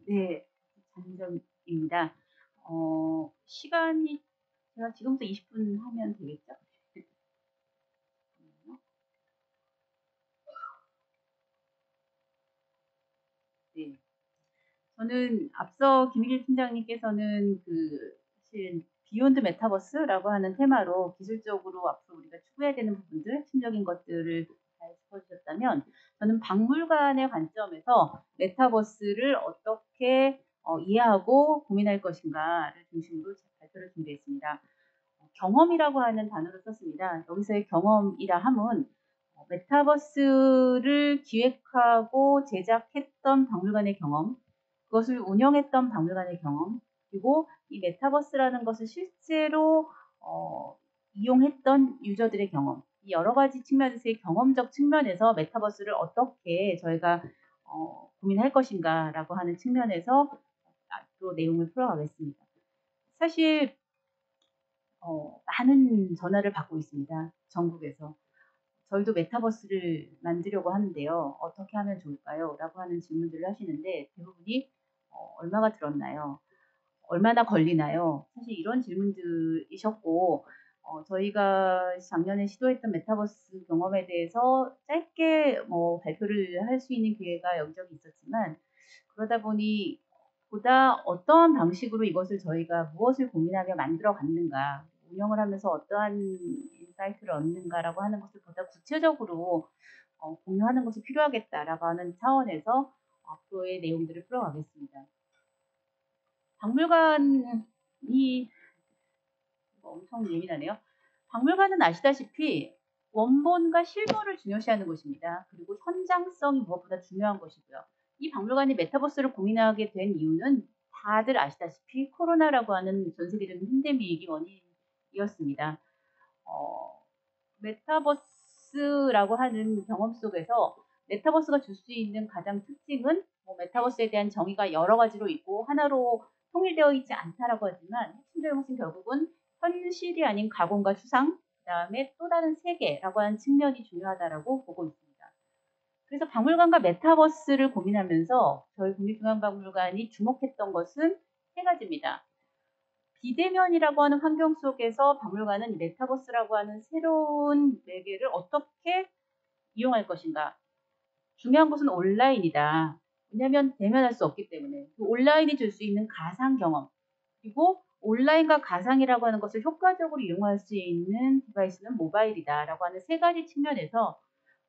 네, 장점입니다. 시간이 제가 지금부터 20분 하면 되겠죠? 네. 저는 앞서 김일일 팀장님께서는 사실 비욘드 메타버스라고 하는 테마로 기술적으로 앞으로 우리가 추구해야 되는 부분들, 핵심적인 것들을 잘 짚어주셨다면, 저는 박물관의 관점에서 메타버스를 어떻게 이해하고 고민할 것인가를 중심으로 발표를 준비했습니다. 경험이라고 하는 단어를 썼습니다. 여기서의 경험이라 함은 메타버스를 기획하고 제작했던 박물관의 경험, 그것을 운영했던 박물관의 경험, 그리고 이 메타버스라는 것을 실제로 이용했던 유저들의 경험, 이 여러 가지 측면에서의 경험적 측면에서 메타버스를 어떻게 저희가 고민할 것인가라고 하는 측면에서 앞으로 내용을 풀어가겠습니다. 사실 많은 전화를 받고 있습니다. 전국에서. 저희도 메타버스를 만들려고 하는데요. 어떻게 하면 좋을까요? 라고 하는 질문들을 하시는데 대부분이 얼마가 들었나요? 얼마나 걸리나요? 사실 이런 질문들이셨고 저희가 작년에 시도했던 메타버스 경험에 대해서 짧게 발표를 할 수 있는 기회가 여기저기 있었지만 그러다 보니 보다 어떠한 방식으로 이것을 저희가 무엇을 고민하며 만들어 갔는가, 운영을 하면서 어떠한 인사이트를 얻는가라고 하는 것을 보다 구체적으로 공유하는 것이 필요하겠다라고 하는 차원에서 앞으로의 내용들을 풀어가겠습니다. 박물관이 엄청 예민하네요. 박물관은 아시다시피 원본과 실물을 중요시하는 곳입니다. 그리고 현장성이 무엇보다 중요한 것이고요. 이 박물관이 메타버스를 고민하게 된 이유는 다들 아시다시피 코로나라고 하는 전 세계적인 팬데믹이 원인이었습니다. 메타버스라고 하는 경험 속에서 메타버스가 줄 수 있는 가장 특징은 메타버스에 대한 정의가 여러 가지로 있고 하나로 통일되어 있지 않다라고 하지만 핵심적인 것은 결국은 현실이 아닌 가공과 추상, 그다음에 또 다른 세계라고 하는 측면이 중요하다라고 보고 있습니다. 그래서 박물관과 메타버스를 고민하면서 저희 국립중앙박물관이 주목했던 것은 세 가지입니다. 비대면이라고 하는 환경 속에서 박물관은 메타버스라고 하는 새로운 매개를 어떻게 이용할 것인가. 중요한 것은 온라인이다. 왜냐하면 대면할 수 없기 때문에 온라인이 줄 수 있는 가상 경험, 그리고 온라인과 가상이라고 하는 것을 효과적으로 이용할 수 있는 디바이스는 모바일이다라고 하는 세 가지 측면에서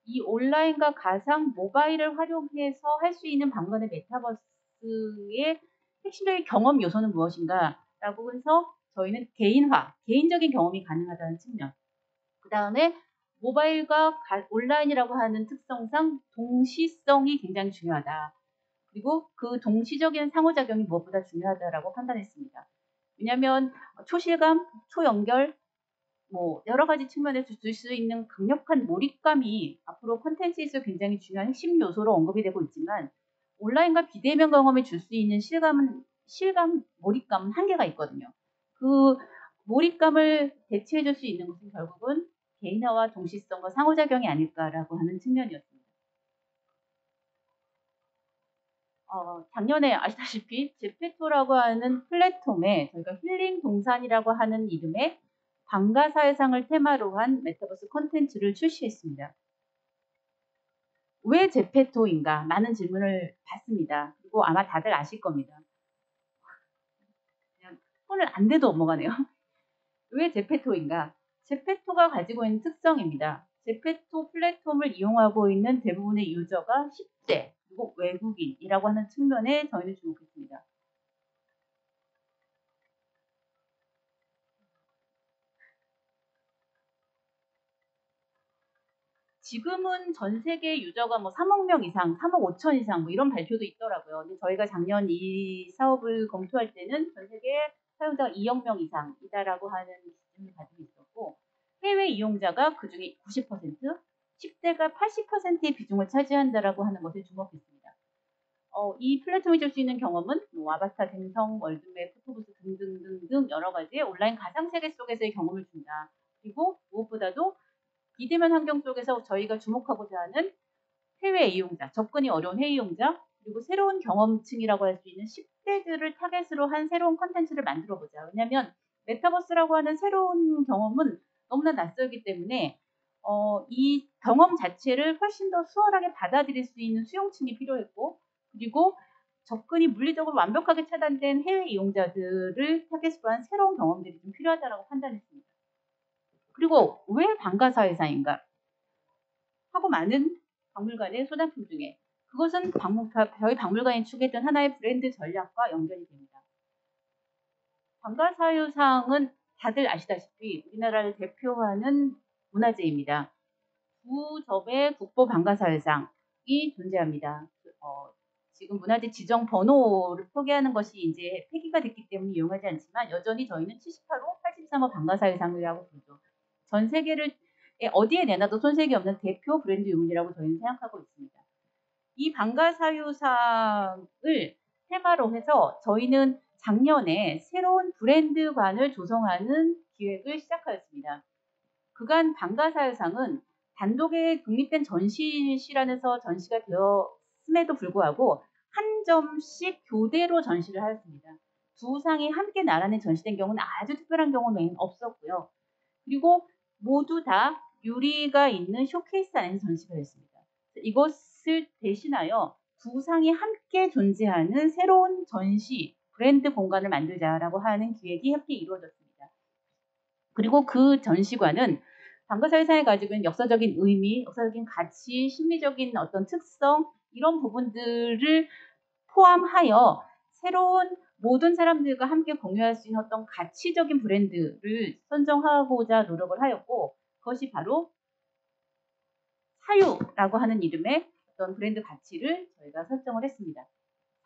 이 온라인과 가상 모바일을 활용해서 할 수 있는 박물관의 메타버스의 핵심적인 경험 요소는 무엇인가라고 해서 저희는 개인화, 개인적인 경험이 가능하다는 측면. 그 다음에 모바일과 온라인이라고 하는 특성상 동시성이 굉장히 중요하다. 그리고 그 동시적인 상호작용이 무엇보다 중요하다라고 판단했습니다. 왜냐하면 초실감, 초연결, 여러 가지 측면에서 줄 수 있는 강력한 몰입감이 앞으로 콘텐츠에서 굉장히 중요한 핵심 요소로 언급이 되고 있지만 온라인과 비대면 경험이 줄 수 있는 실감, 몰입감은 한계가 있거든요. 그 몰입감을 대체해 줄 수 있는 것은 결국은 개인화와 동시성과 상호작용이 아닐까라고 하는 측면이었습니다. 작년에 아시다시피 제페토라고 하는 플랫폼에 저희가 힐링 동산이라고 하는 이름의 방가사회상을 테마로 한 메타버스 콘텐츠를 출시했습니다. 왜 제페토인가? 많은 질문을 받습니다. 그리고 아마 다들 아실 겁니다. 그냥 손을 안 대도 넘어가네요. 왜 제페토인가? 제페토가 가지고 있는 특성입니다. 제페토 플랫폼을 이용하고 있는 대부분의 유저가 10대 그리고 외국인이라고 하는 측면에 저희는 주목했습니다. 지금은 전 세계 유저가 3억 명 이상, 3억 5천 이상 이런 발표도 있더라고요. 근데 저희가 작년 이 사업을 검토할 때는 전 세계 사용자가 2억 명 이상이다라고 하는 기준을 가지고 있었고 해외 이용자가 그중에 90%, 10대가 80%의 비중을 차지한다라고 하는 것에 주목했습니다. 이 플랫폼이 줄 수 있는 경험은 아바타 생성, 월드맵, 포토부스 등등등등 여러 가지의 온라인 가상세계 속에서의 경험을 준다. 그리고 무엇보다도 비대면 환경 속에서 저희가 주목하고자 하는 해외 이용자, 접근이 어려운 해외 이용자, 그리고 새로운 경험층이라고 할 수 있는 10대들을 타겟으로 한 새로운 컨텐츠를 만들어 보자. 왜냐하면 메타버스라고 하는 새로운 경험은 너무나 낯설기 때문에 이 경험 자체를 훨씬 더 수월하게 받아들일 수 있는 수용층이 필요했고, 그리고 접근이 물리적으로 완벽하게 차단된 해외 이용자들을 타겟으로 한 새로운 경험들이 좀 필요하다고 판단했습니다. 그리고 왜 방가사회상인가 하고 많은 박물관의 소장품 중에 그것은 저희 박물관이 추구했던 하나의 브랜드 전략과 연결이 됩니다. 방가사유상은 다들 아시다시피 우리나라를 대표하는 문화재입니다. 두 점의 국보 방가사유상이 존재합니다. 지금 문화재 지정 번호를 표기하는 것이 이제 폐기가 됐기 때문에 이용하지 않지만 여전히 저희는 78호, 83호 방가사유상이라고 부르죠. 전 세계를 어디에 내놔도 손색이 없는 대표 브랜드 유물이라고 저희는 생각하고 있습니다. 이 방가사유상을 테마로 해서 저희는 작년에 새로운 브랜드관을 조성하는 기획을 시작하였습니다. 그간 방가사유상은 단독의 독립된 전시실안에서 전시가 되었음에도 불구하고 한 점씩 교대로 전시를 하였습니다. 두 상이 함께 나란히 전시된 경우는 아주 특별한 경우는 없었고요. 그리고 모두 다 유리가 있는 쇼케이스 안에서 전시가 됐습니다. 이것을 대신하여 두 상이 함께 존재하는 새로운 전시 브랜드 공간을 만들자라고 하는 기획이 함께 이루어졌습니다. 그리고 그 전시관은 방가사회상이 가지고 있는 역사적인 의미, 역사적인 가치, 심리적인 어떤 특성 이런 부분들을 포함하여 새로운 모든 사람들과 함께 공유할 수 있는 어떤 가치적인 브랜드를 선정하고자 노력을 하였고 그것이 바로 사유라고 하는 이름의 어떤 브랜드 가치를 저희가 설정을 했습니다.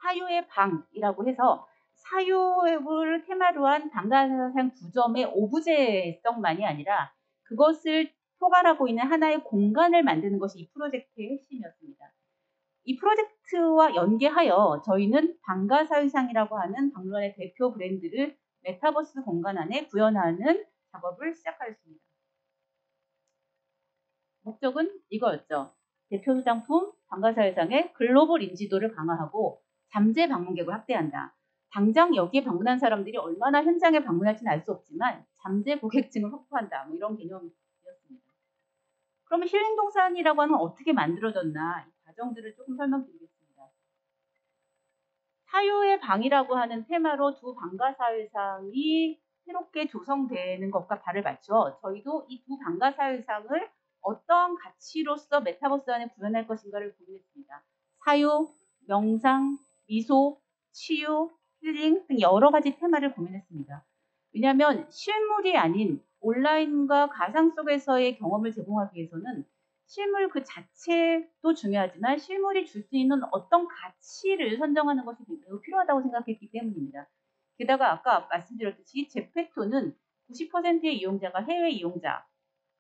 사유의 방이라고 해서 사유를 테마로 한 방가사상 2점의 오브제성만이 아니라 그것을 포괄하고 있는 하나의 공간을 만드는 것이 이 프로젝트의 핵심이었습니다. 이 프로젝트와 연계하여 저희는 방가사유상이라고 하는 박물관의 대표 브랜드를 메타버스 공간 안에 구현하는 작업을 시작하였습니다. 목적은 이거였죠. 대표 소장품 방가사유상의 글로벌 인지도를 강화하고 잠재 방문객을 확대한다. 당장 여기에 방문한 사람들이 얼마나 현장에 방문할지는 알 수 없지만 잠재 고객층을 확보한다. 뭐 이런 개념이었습니다. 그러면 힐링동산이라고 하는 건 어떻게 만들어졌나 이 과정들을 조금 설명드리겠습니다. 사유의 방이라고 하는 테마로 두 방가사유상이 새롭게 조성되는 것과 발을 맞춰 저희도 이 두 방가사유상을 어떤 가치로서 메타버스 안에 구현할 것인가를 고민했습니다. 사유, 명상, 미소, 치유, 힐링 등 여러 가지 테마를 고민했습니다. 왜냐하면 실물이 아닌 온라인과 가상 속에서의 경험을 제공하기 위해서는 실물 그 자체도 중요하지만 실물이 줄 수 있는 어떤 가치를 선정하는 것이 매우 필요하다고 생각했기 때문입니다. 게다가 아까 말씀드렸듯이 제페토는 90%의 이용자가 해외 이용자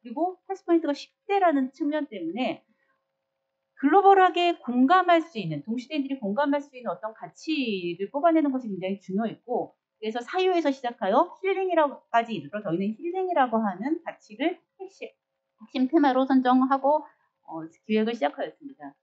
그리고 80%가 10대라는 측면 때문에 글로벌하게 공감할 수 있는 동시대인들이 공감할 수 있는 어떤 가치를 뽑아내는 것이 굉장히 중요했고 그래서 사유에서 시작하여 힐링이라고까지 이르러 저희는 힐링이라고 하는 가치를 핵심 테마로 선정하고 기획을 시작하였습니다.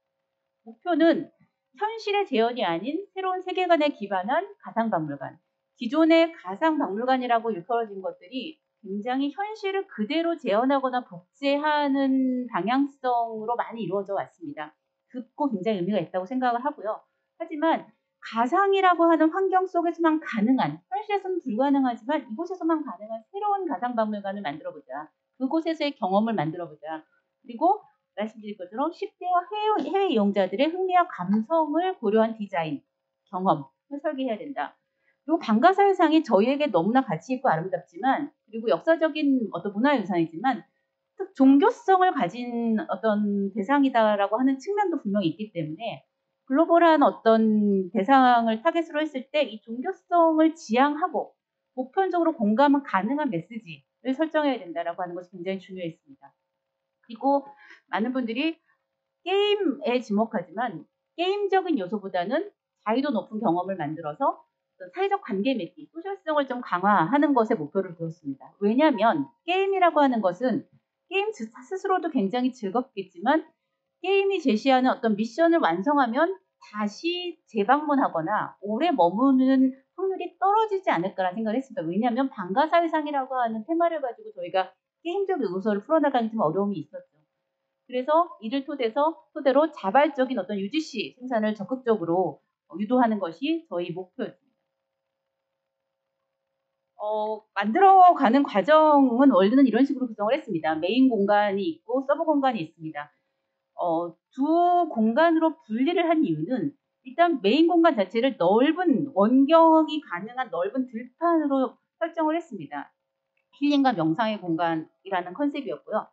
목표는 현실의 재현이 아닌 새로운 세계관에 기반한 가상박물관. 기존의 가상박물관이라고 일컬어진 것들이 굉장히 현실을 그대로 재현하거나 복제하는 방향성으로 많이 이루어져 왔습니다. 듣고 굉장히 의미가 있다고 생각을 하고요. 하지만 가상이라고 하는 환경 속에서만 가능한, 현실에서는 불가능하지만 이곳에서만 가능한 새로운 가상박물관을 만들어보자. 그곳에서의 경험을 만들어보자. 그리고 말씀드린 것처럼 10대와 해외 이용자들의 흥미와 감성을 고려한 디자인, 경험을 설계해야 된다. 그리고 방가사유상이 저희에게 너무나 가치 있고 아름답지만 그리고 역사적인 어떤 문화유산이지만 종교성을 가진 어떤 대상이다라고 하는 측면도 분명히 있기 때문에 글로벌한 어떤 대상을 타겟으로 했을 때 이 종교성을 지향하고 보편적으로 공감 가능한 메시지를 설정해야 된다라고 하는 것이 굉장히 중요했습니다. 그리고 많은 분들이 게임에 지목하지만 게임적인 요소보다는 자유도 높은 경험을 만들어서 사회적 관계 맺기, 소셜성을 좀 강화하는 것에 목표를 두었습니다. 왜냐하면 게임이라고 하는 것은 게임 스스로도 굉장히 즐겁겠지만 게임이 제시하는 어떤 미션을 완성하면 다시 재방문하거나 오래 머무는 확률이 떨어지지 않을까라는 생각을 했습니다. 왜냐하면 방가사회상이라고 하는 테마를 가지고 저희가 게임적 요소를 풀어나가는 좀 어려움이 있었죠. 그래서 이를 토대로 자발적인 어떤 UGC 생산을 적극적으로 유도하는 것이 저희 목표였습니다. 만들어가는 과정은 월드는 이런 식으로 구성을 했습니다. 메인 공간이 있고 서브 공간이 있습니다. 두 공간으로 분리를 한 이유는 일단 메인 공간 자체를 넓은 원경이 가능한 넓은 들판으로 설정을 했습니다. 힐링과 명상의 공간이라는 컨셉이었고요.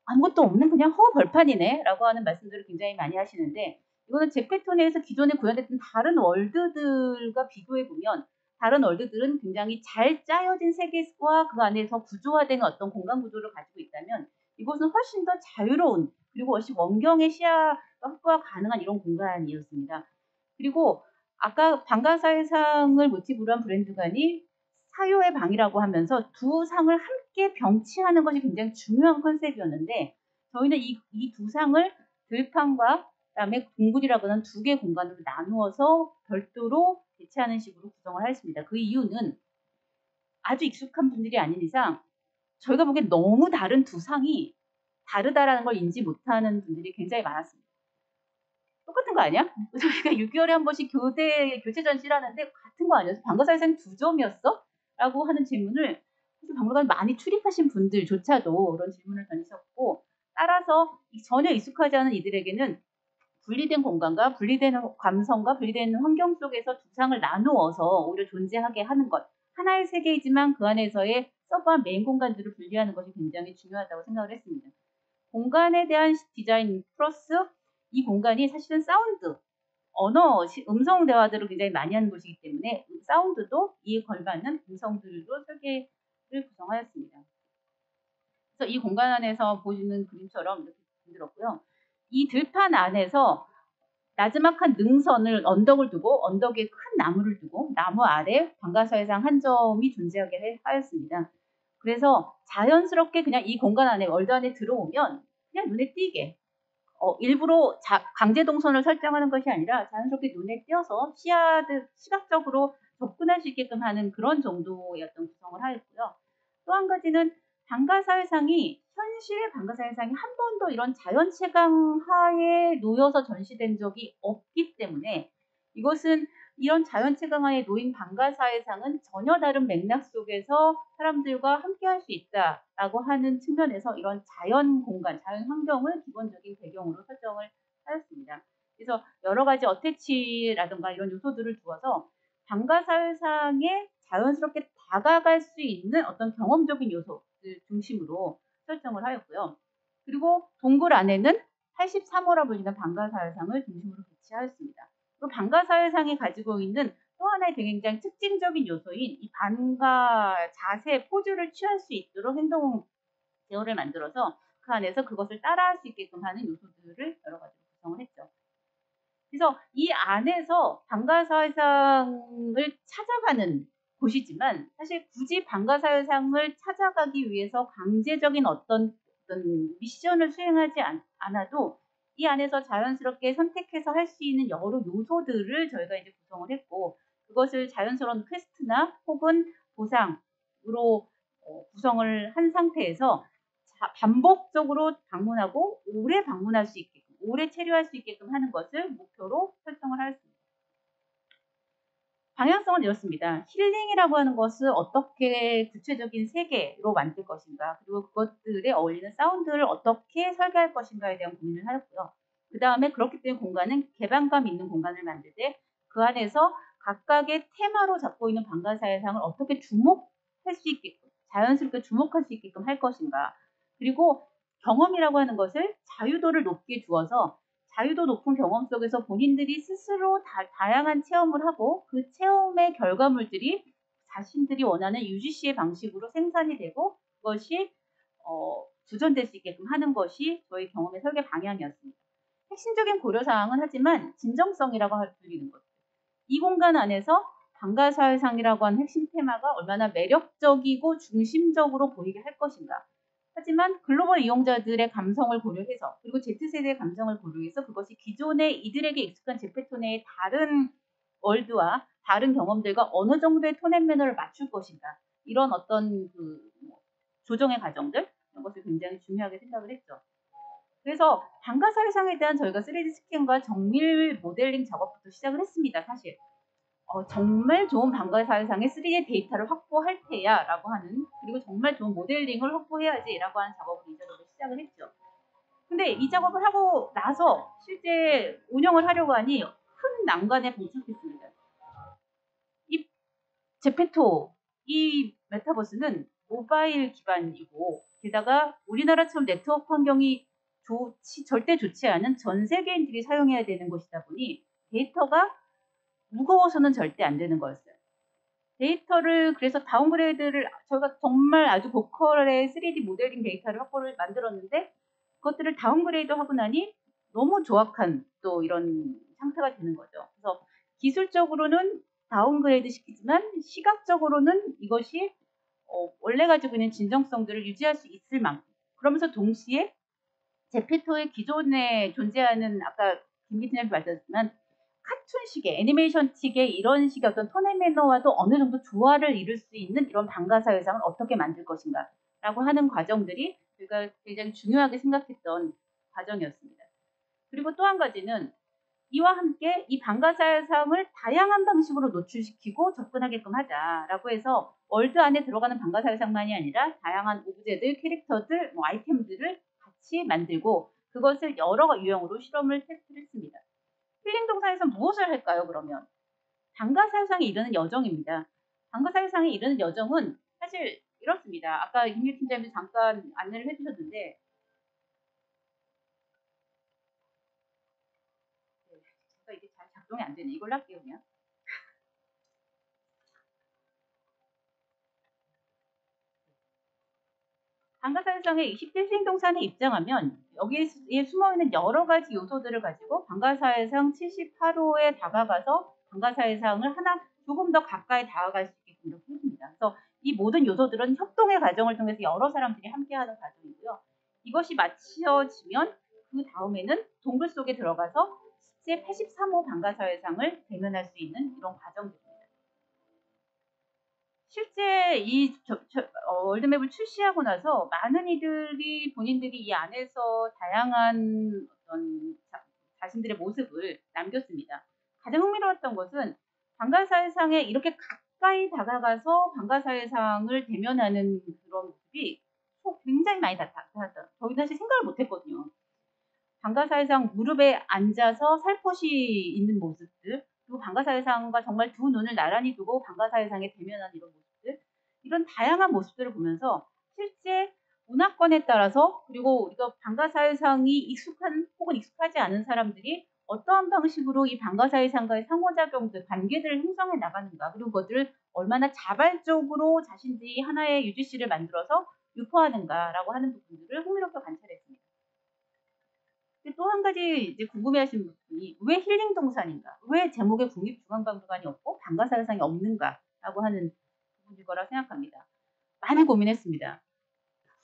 아무것도 없는 그냥 허벌판이네 라고 하는 말씀들을 굉장히 많이 하시는데 이거는 제페토네에서 기존에 구현됐던 다른 월드들과 비교해보면 다른 월드들은 굉장히 잘 짜여진 세계와 그 안에서 구조화된 어떤 공간 구조를 가지고 있다면 이곳은 훨씬 더 자유로운 그리고 훨씬 원경의 시야가 확보가 가능한 이런 공간이었습니다. 그리고 아까 방가사회상을 모티브로 한 브랜드관이 사요의 방이라고 하면서 두 상을 함께 병치하는 것이 굉장히 중요한 컨셉이었는데 저희는 이 두 상을 들판과 그다음에 동굴이라고 하는 두 개 공간으로 나누어서 별도로 대체하는 식으로 구성을 하였습니다. 그 이유는 아주 익숙한 분들이 아닌 이상 저희가 보기엔 너무 다른 두 상이 다르다라는 걸 인지 못하는 분들이 굉장히 많았습니다. 똑같은 거 아니야? 저희가 6개월에 한 번씩 교체 전시를 하는데 같은 거 아니었어? 방가사회상 2점이었어? 라고 하는 질문을 사실 박물관 많이 출입하신 분들조차도 그런 질문을 던지셨고 따라서 전혀 익숙하지 않은 이들에게는 분리된 공간과 분리된 감성과 분리된 환경 속에서 두 상을 나누어서 오히려 존재하게 하는 것 하나의 세계이지만 그 안에서의 서브한 메인 공간들을 분리하는 것이 굉장히 중요하다고 생각을 했습니다. 공간에 대한 디자인 플러스 이 공간이 사실은 사운드, 언어, 음성 대화들을 굉장히 많이 하는 곳이기 때문에 사운드도 이에 걸맞는 음성들로 설계를 구성하였습니다. 그래서 이 공간 안에서 보시는 그림처럼 이렇게 만들었고요. 이 들판 안에서 나지막한 능선을 언덕을 두고 언덕에 큰 나무를 두고 나무 아래 방가사회상 한 점이 존재하게 하였습니다. 그래서 자연스럽게 그냥 이 공간 안에 월드 안에 들어오면 그냥 눈에 띄게 일부러 강제 동선을 설정하는 것이 아니라 자연스럽게 눈에 띄어서 시각적으로 접근할 수 있게끔 하는 그런 정도의 어떤 구성을 하였고요. 또 한 가지는 현실의 방가사회상이 한 번도 이런 자연 채광하에 놓여서 전시된 적이 없기 때문에 이것은 이런 자연 채광하에 놓인 방가사회상은 전혀 다른 맥락 속에서 사람들과 함께 할 수 있다라고 하는 측면에서 이런 자연 공간, 자연 환경을 기본적인 배경으로 설정을 하였습니다. 그래서 여러 가지 어태치라든가 이런 요소들을 두어서 방가사회상에 자연스럽게 다가갈 수 있는 어떤 경험적인 요소를 중심으로 설정을 하였고요. 그리고 동굴 안에는 83호라 불리는 방가사회상을 중심으로 배치하였습니다. 그리고 방가사회상이 가지고 있는 또 하나의 굉장히 특징적인 요소인 이 반가 자세, 포즈를 취할 수 있도록 행동 제어를 만들어서 그 안에서 그것을 따라할 수 있게끔 하는 요소들을 여러 가지로 구성을 했죠. 그래서 이 안에서 방가사회상을 찾아가는 곳이지만 사실 굳이 방가사회상을 찾아가기 위해서 강제적인 어떤 미션을 수행하지 않아도 이 안에서 자연스럽게 선택해서 할 수 있는 여러 요소들을 저희가 이제 구성을 했고 그것을 자연스러운 퀘스트나 혹은 보상으로 구성을 한 상태에서 반복적으로 방문하고 오래 방문할 수 있게끔 오래 체류할 수 있게끔 하는 것을 목표로 설정을 하였습니다. 방향성은 이렇습니다. 힐링이라고 하는 것을 어떻게 구체적인 세계로 만들 것인가 그리고 그것들에 어울리는 사운드를 어떻게 설계할 것인가에 대한 고민을 하였고요. 그 다음에 그렇기 때문에 공간은 개방감 있는 공간을 만들 때 그 안에서 각각의 테마로 잡고 있는 방가사회상을 어떻게 주목할 수 있게끔 자연스럽게 주목할 수 있게끔 할 것인가 그리고 경험이라고 하는 것을 자유도를 높게 두어서 자유도 높은 경험 속에서 본인들이 스스로 다양한 체험을 하고 그 체험의 결과물들이 자신들이 원하는 UGC의 방식으로 생산이 되고 그것이 구전될 수 있게끔 하는 것이 저희 경험의 설계 방향이었습니다. 핵심적인 고려사항은 하지만 진정성이라고 불리는 거죠. 이 공간 안에서 방가사회상이라고 하는 핵심 테마가 얼마나 매력적이고 중심적으로 보이게 할 것인가 하지만 글로벌 이용자들의 감성을 고려해서 그리고 Z세대의 감성을 고려해서 그것이 기존의 이들에게 익숙한 제페토네의 다른 월드와 다른 경험들과 어느 정도의 톤 앤 매너를 맞출 것인가 이런 어떤 조정의 과정들 이런 것을 굉장히 중요하게 생각을 했죠. 그래서 방가사회상에 대한 저희가 3D 스캔과 정밀 모델링 작업부터 시작을 했습니다. 사실 정말 좋은 방가사회상의 3D 데이터를 확보할 테야 라고 하는 그리고 정말 좋은 모델링을 확보해야지 라고 하는 작업을 이전부터 시작을 했죠. 근데 이 작업을 하고 나서 실제 운영을 하려고 하니 큰 난관에 봉착했습니다. 이 제페토, 이 메타버스는 모바일 기반이고 게다가 우리나라처럼 네트워크 환경이 절대 좋지 않은 전 세계인들이 사용해야 되는 것이다 보니 데이터가 무거워서는 절대 안 되는 거였어요. 데이터를 그래서 다운그레이드를 저희가 정말 아주 고퀄의 3D 모델링 데이터를 확보를 만들었는데 그것들을 다운그레이드 하고 나니 너무 조악한 또 이런 상태가 되는 거죠. 그래서 기술적으로는 다운그레이드 시키지만 시각적으로는 이것이 원래 가지고 있는 진정성들을 유지할 수 있을 만큼 그러면서 동시에 제페토의 기존에 존재하는 아까 김기진님이 말씀하셨지만 카툰식의 애니메이션식의 이런 식의 어떤 톤의 매너와도 어느 정도 조화를 이룰 수 있는 이런 방가사회상을 어떻게 만들 것인가 라고 하는 과정들이 저희가 굉장히 중요하게 생각했던 과정이었습니다. 그리고 또 한 가지는 이와 함께 이 방가사회상을 다양한 방식으로 노출시키고 접근하게끔 하자라고 해서 월드 안에 들어가는 방가사회상만이 아니라 다양한 오브제들, 캐릭터들, 아이템들을 같이 만들고 그것을 여러 유형으로 실험을 테스트를 했습니다. 힐링 동산에서 무엇을 할까요? 그러면 방가사회상에 이르는 여정입니다. 방가사회상에 이르는 여정은 사실 이렇습니다. 아까 김일 팀장님이 잠깐 안내를 해주셨는데 제가 이게 잘 작동이 안 되네. 이걸로 할게요 그냥. 방가사회상의 20대 수행동산에 입장하면 여기에 숨어있는 여러 가지 요소들을 가지고 방가사회상 78호에 다가가서 방가사회상을 하나 조금 더 가까이 다가갈 수 있게끔 이렇게 해줍니다. 그래서 이 모든 요소들은 협동의 과정을 통해서 여러 사람들이 함께하는 과정이고요. 이것이 마치어지면 그 다음에는 동굴 속에 들어가서 실제 83호 방가사회상을 대면할 수 있는 이런 과정들입니다. 실제 이 월드맵을 출시하고 나서 많은 이들이 본인들이 이 안에서 다양한 어떤 자신들의 모습을 남겼습니다. 가장 흥미로웠던 것은 방가사회상에 이렇게 가까이 다가가서 방가사회상을 대면하는 그런 모습이 굉장히 많이 나타났어요. 저희는 사실 생각을 못했거든요. 방가사회상 무릎에 앉아서 살포시 있는 모습들 그리고 방가사회상과 정말 두 눈을 나란히 두고 방가사회상에 대면하는 이런 모습들 이런 다양한 모습들을 보면서 실제 문화권에 따라서 그리고 우리가 방가사회상이 익숙한 혹은 익숙하지 않은 사람들이 어떠한 방식으로 이 방가사회상과의 상호작용들, 관계들을 형성해 나가는가 그리고 그것들을 얼마나 자발적으로 자신들이 하나의 UGC를 만들어서 유포하는가라고 하는 부분들을 흥미롭게 관찰했습니다. 또 한 가지 이제 궁금해하시는 분이 왜 힐링 동산인가? 왜 제목에 국립중앙박물관이 없고 방가사회상이 없는가라고 하는 부분일 거라 생각합니다. 많이 고민했습니다.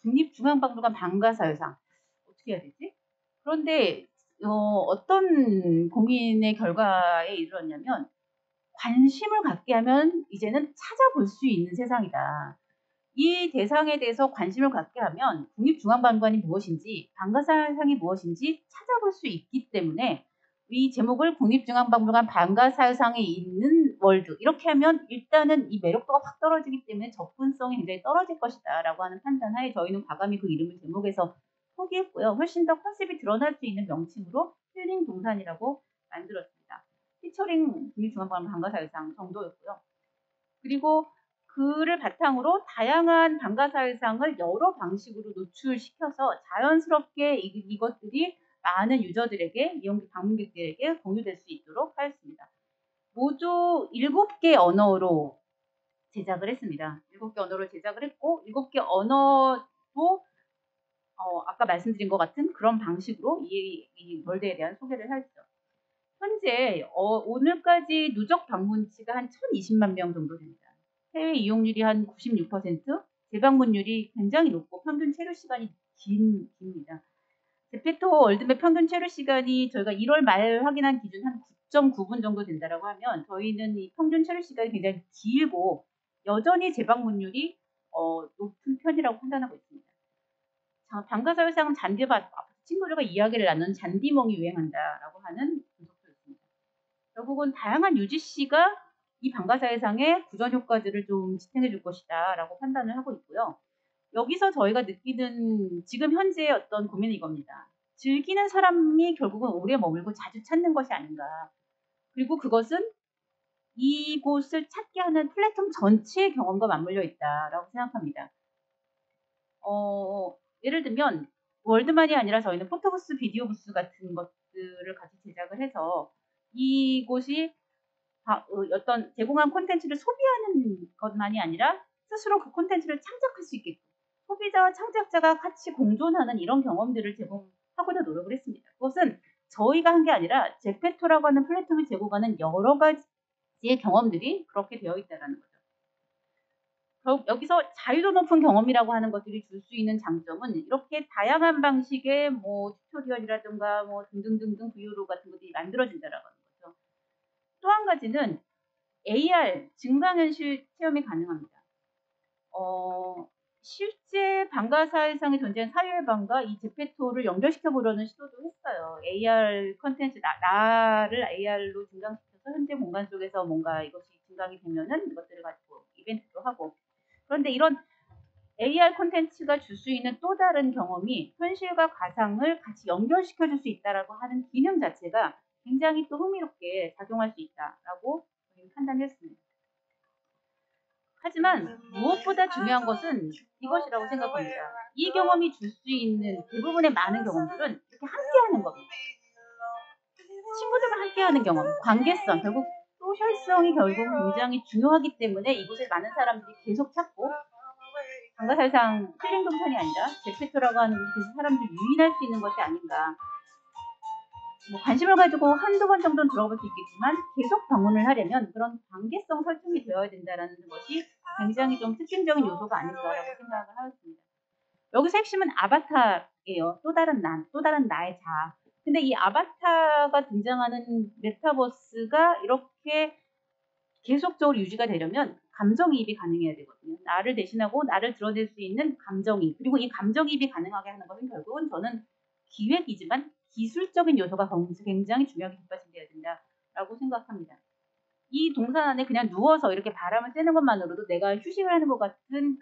국립중앙박물관 방가사회상 어떻게 해야 되지? 그런데 어떤 고민의 결과에 이르렀냐면 관심을 갖게 하면 이제는 찾아볼 수 있는 세상이다. 이 대상에 대해서 관심을 갖게 하면 국립중앙박물관이 무엇인지 방가사회상이 무엇인지 찾아볼 수 있기 때문에 이 제목을 국립중앙박물관 방가사회상에 있는 월드 이렇게 하면 일단은 이 매력도가 확 떨어지기 때문에 접근성이 굉장히 떨어질 것이다 라고 하는 판단하에 저희는 과감히 그 이름을 제목에서 포기했고요. 훨씬 더 컨셉이 드러날 수 있는 명칭으로 힐링 동산이라고 만들었습니다. 피처링 국립중앙박물관 방가사회상 정도였고요. 그리고 그를 바탕으로 다양한 방가사회상을 여러 방식으로 노출시켜서 자연스럽게 이것들이 많은 유저들에게 방문객들에게 공유될 수 있도록 하였습니다. 모두 7개 언어로 제작을 했습니다. 7개 언어로 제작을 했고 7개 언어도 아까 말씀드린 것 같은 그런 방식으로 이 월드에 대한 소개를 했죠. 현재 오늘까지 누적 방문치가 한 1020만 명 정도 됩니다. 해외 이용률이 한 96%, 재방문율이 굉장히 높고 평균 체류 시간이 깁니다. 제페토 월드맵 평균 체류 시간이 저희가 1월 말 확인한 기준 한 9.9분 정도 된다라고 하면 저희는 이 평균 체류 시간이 굉장히 길고 여전히 재방문율이 높은 편이라고 판단하고 있습니다. 방가사회상 잔디밭, 친구들과 이야기를 나누는 잔디멍이 유행한다라고 하는 분석도 있습니다. 결국은 다양한 UGC가 이 방가사회상의 구전 효과들을 좀 지탱해 줄 것이다라고 판단을 하고 있고요. 여기서 저희가 느끼는 지금 현재의 어떤 고민은 이겁니다. 즐기는 사람이 결국은 오래 머물고 자주 찾는 것이 아닌가. 그리고 그것은 이곳을 찾게 하는 플랫폼 전체의 경험과 맞물려 있다라고 생각합니다. 예를 들면 월드만이 아니라 저희는 포토부스, 비디오 부스 같은 것들을 같이 제작을 해서 이곳이 어떤 제공한 콘텐츠를 소비하는 것만이 아니라 스스로 그 콘텐츠를 창작할 수 있게끔 소비자와 창작자가 같이 공존하는 이런 경험들을 제공하고자 노력을 했습니다. 그것은 저희가 한 게 아니라 제페토라고 하는 플랫폼이 제공하는 여러 가지의 경험들이 그렇게 되어 있다는 거죠. 여기서 자유도 높은 경험이라고 하는 것들이 줄 수 있는 장점은 이렇게 다양한 방식의 뭐 튜토리얼이라든가 뭐 등등등등 브이로그 같은 것들이 만들어진다라고 하는 거죠. 또 한 가지는 AR 증강현실 체험이 가능합니다. 실제 방가사회상에 존재하는 사유의방과 이 제페토를 연결시켜 보려는 시도도 했어요. AR 컨텐츠 나를 AR로 증강시켜서 현재 공간 속에서 뭔가 이것이 증강이 되면은 이것들을 가지고 이벤트도 하고. 그런데 이런 AR 콘텐츠가 줄 수 있는 또 다른 경험이 현실과 가상을 같이 연결시켜 줄 수 있다라고 하는 기능 자체가 굉장히 또 흥미롭게 작용할 수 있다라고 판단했습니다. 하지만 무엇보다 중요한 것은 이것이라고 생각합니다. 이 경험이 줄 수 있는 대부분의 많은 경험들은 이렇게 함께하는 겁니다. 친구들과 함께하는 경험, 관계성, 결국 소셜성이 결국 굉장히 중요하기 때문에 이곳에 많은 사람들이 계속 찾고 방가사회상 킬링 동산이 아니라 제페토라고 하는 곳에서 사람들이 유인할 수 있는 것이 아닌가. 뭐 관심을 가지고 한두 번 정도는 들어볼 수 있겠지만 계속 방문을 하려면 그런 관계성 설정이 되어야 된다는 것이 굉장히 좀 특징적인 요소가 아닐까라고 생각을 하였습니다. 여기서 핵심은 아바타예요. 또 다른 나의 자아. 근데 이 아바타가 등장하는 메타버스가 이렇게 계속적으로 유지가 되려면 감정이입이 가능해야 되거든요. 나를 대신하고 나를 드러낼 수 있는 감정이입. 그리고 이 감정이입이 가능하게 하는 것은 결국은 저는 기획이지만 기술적인 요소가 굉장히 중요하게 뒷받침돼야 된다라고 생각합니다. 이 동산 안에 그냥 누워서 이렇게 바람을 쐬는 것만으로도 내가 휴식을 하는 것 같은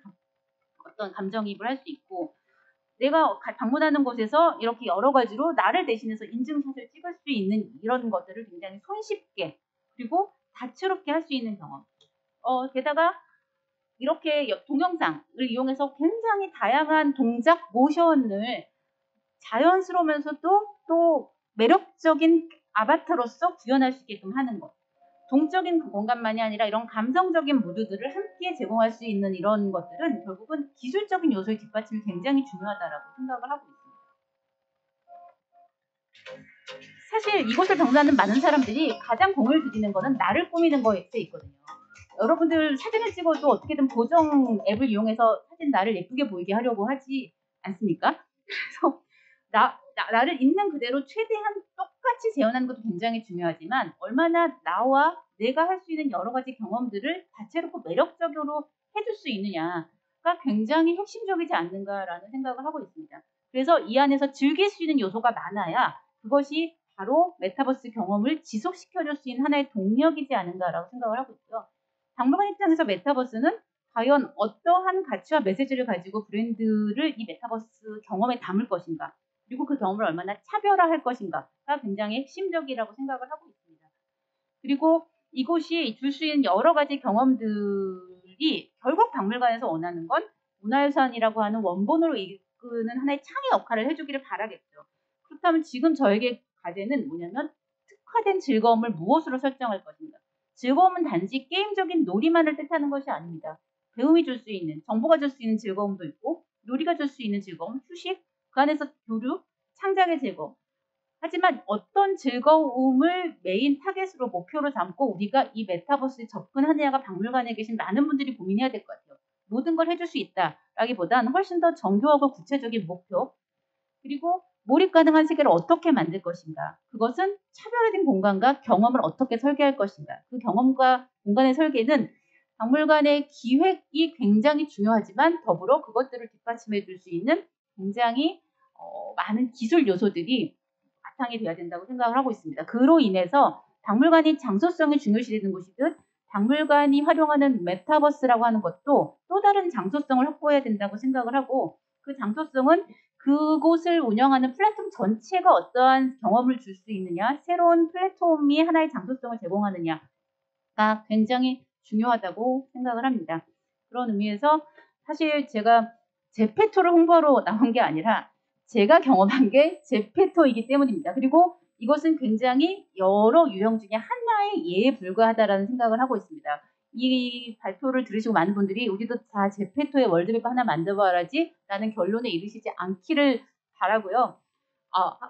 어떤 감정이입을 할 수 있고 내가 방문하는 곳에서 이렇게 여러 가지로 나를 대신해서 인증샷을 찍을 수 있는 이런 것들을 굉장히 손쉽게 그리고 다채롭게 할 수 있는 경험. 게다가 이렇게 동영상을 이용해서 굉장히 다양한 동작, 모션을 자연스러우면서도 또 매력적인 아바타로서 구현할 수 있게끔 하는 것. 동적인 공간만이 아니라 이런 감성적인 무드들을 함께 제공할 수 있는 이런 것들은 결국은 기술적인 요소의 뒷받침이 굉장히 중요하다라고 생각을 하고 있습니다. 사실 이곳을 방문하는 많은 사람들이 가장 공을 들이는 거는 나를 꾸미는 거에 있거든요. 여러분들 사진을 찍어도 어떻게든 보정 앱을 이용해서 사진 나를 예쁘게 보이게 하려고 하지 않습니까? 그래서 나를 있는 그대로 최대한 똑같이 재현하는 것도 굉장히 중요하지만 얼마나 나와 내가 할 수 있는 여러 가지 경험들을 다채롭고 매력적으로 해줄 수 있느냐가 굉장히 핵심적이지 않는가라는 생각을 하고 있습니다. 그래서 이 안에서 즐길 수 있는 요소가 많아야 그것이 바로 메타버스 경험을 지속시켜줄 수 있는 하나의 동력이지 않은가라고 생각을 하고 있고요. 박물관 입장에서 메타버스는 과연 어떠한 가치와 메시지를 가지고 브랜드를 이 메타버스 경험에 담을 것인가 그리고 그 경험을 얼마나 차별화할 것인가가 굉장히 핵심적이라고 생각을 하고 있습니다. 그리고 이곳이 줄 수 있는 여러 가지 경험들이 결국 박물관에서 원하는 건 문화유산이라고 하는 원본으로 이끄는 하나의 창의 역할을 해주기를 바라겠죠. 그렇다면 지금 저에게 과제는 뭐냐면 특화된 즐거움을 무엇으로 설정할 것인가. 즐거움은 단지 게임적인 놀이만을 뜻하는 것이 아닙니다. 배움이 줄 수 있는, 정보가 줄 수 있는 즐거움도 있고 놀이가 줄 수 있는 즐거움, 휴식, 그 안에서 교류, 창작의 즐거움. 하지만 어떤 즐거움을 메인 타겟으로 목표로 삼고 우리가 이 메타버스에 접근하느냐가 박물관에 계신 많은 분들이 고민해야 될 것 같아요. 모든 걸 해줄 수 있다라기보단 훨씬 더 정교하고 구체적인 목표, 그리고 몰입 가능한 세계를 어떻게 만들 것인가. 그것은 차별화된 공간과 경험을 어떻게 설계할 것인가. 그 경험과 공간의 설계는 박물관의 기획이 굉장히 중요하지만 더불어 그것들을 뒷받침해 줄 수 있는 굉장히 많은 기술 요소들이 바탕이 돼야 된다고 생각을 하고 있습니다. 그로 인해서 박물관이 장소성이 중요시되는 곳이듯 박물관이 활용하는 메타버스라고 하는 것도 또 다른 장소성을 확보해야 된다고 생각을 하고, 그 장소성은 그곳을 운영하는 플랫폼 전체가 어떠한 경험을 줄 수 있느냐, 새로운 플랫폼이 하나의 장소성을 제공하느냐가 굉장히 중요하다고 생각을 합니다. 그런 의미에서 사실 제가 제페토를 홍보하러 나온 게 아니라 제가 경험한 게 제페토이기 때문입니다. 그리고 이것은 굉장히 여러 유형 중에 하나의 예에 불과하다라는 생각을 하고 있습니다. 이 발표를 들으시고 많은 분들이 우리도 다 제페토의 월드맵 하나 만들어봐야지 라는 결론에 이르시지 않기를 바라고요.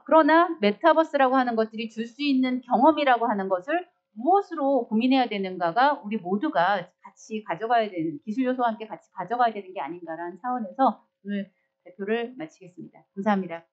그러나 메타버스라고 하는 것들이 줄 수 있는 경험이라고 하는 것을 무엇으로 고민해야 되는가가 우리 모두가 같이 가져가야 되는, 기술 요소와 함께 같이 가져가야 되는 게 아닌가라는 차원에서 오늘 발표를 마치겠습니다. 감사합니다.